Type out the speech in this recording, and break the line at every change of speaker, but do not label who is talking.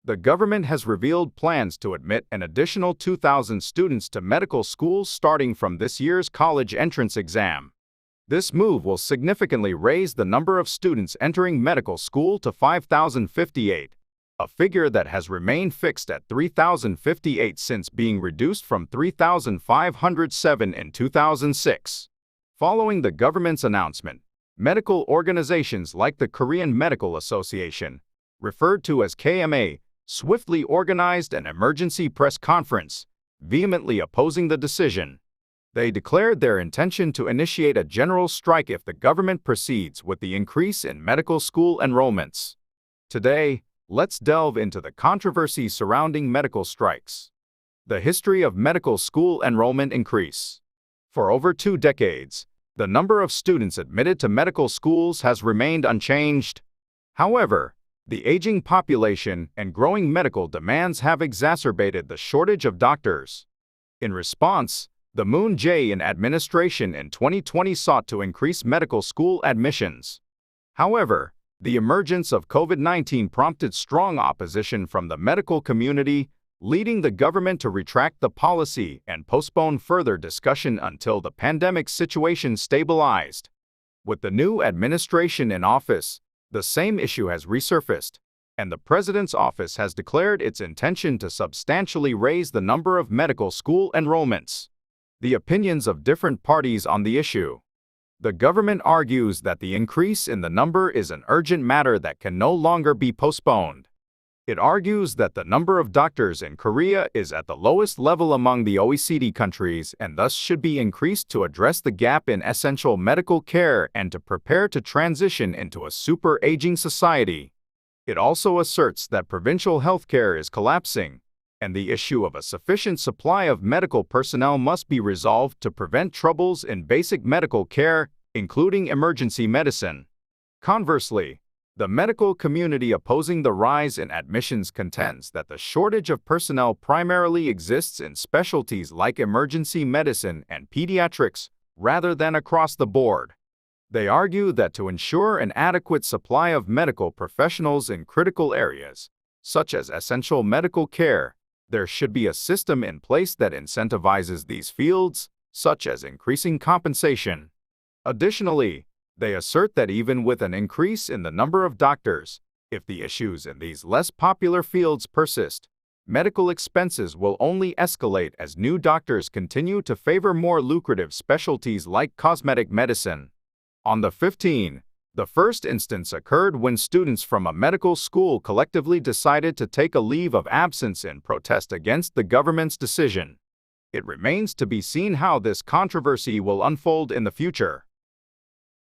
The government has revealed plans to admit an additional 2,000 students to medical schools starting from this year's college entrance exam. This move will significantly raise the number of students entering medical school to 5,058, a figure that has remained fixed at 3,058 since being reduced from 3,507 in 2006. Following the government's announcement, medical organizations like the Korean Medical Association, referred to as KMA, swiftly organized an emergency press conference, vehemently opposing the decision. They declared their intention to initiate a general strike if the government proceeds with the increase in medical school enrollments. Today, let's delve into the controversy surrounding medical strikes. The history of medical school enrollment increase. For over 2 decades, the number of students admitted to medical schools has remained unchanged. However, the aging population and growing medical demands have exacerbated the shortage of doctors. In response, the Moon Jae-in administration in 2020 sought to increase medical school admissions. However, the emergence of COVID-19 prompted strong opposition from the medical community, leading the government to retract the policy and postpone further discussion until the pandemic situation stabilized. With the new administration in office, the same issue has resurfaced, and the president's office has declared its intention to substantially raise the number of medical school enrollments. The opinions of different parties on the issue. The government argues that the increase in the number is an urgent matter that can no longer be postponed. It argues that the number of doctors in Korea is at the lowest level among the OECD countries and thus should be increased to address the gap in essential medical care and to prepare to transition into a super-aging society. It also asserts that provincial healthcare is collapsing, and the issue of a sufficient supply of medical personnel must be resolved to prevent troubles in basic medical care, including emergency medicine. Conversely, the medical community opposing the rise in admissions contends that the shortage of personnel primarily exists in specialties like emergency medicine and pediatrics, rather than across the board. They argue that to ensure an adequate supply of medical professionals in critical areas, such as essential medical care, there should be a system in place that incentivizes these fields, such as increasing compensation. Additionally, they assert that even with an increase in the number of doctors, if the issues in these less popular fields persist, medical expenses will only escalate as new doctors continue to favor more lucrative specialties like cosmetic medicine. On the 15th, the first instance occurred when students from a medical school collectively decided to take a leave of absence in protest against the government's decision. It remains to be seen how this controversy will unfold in the future.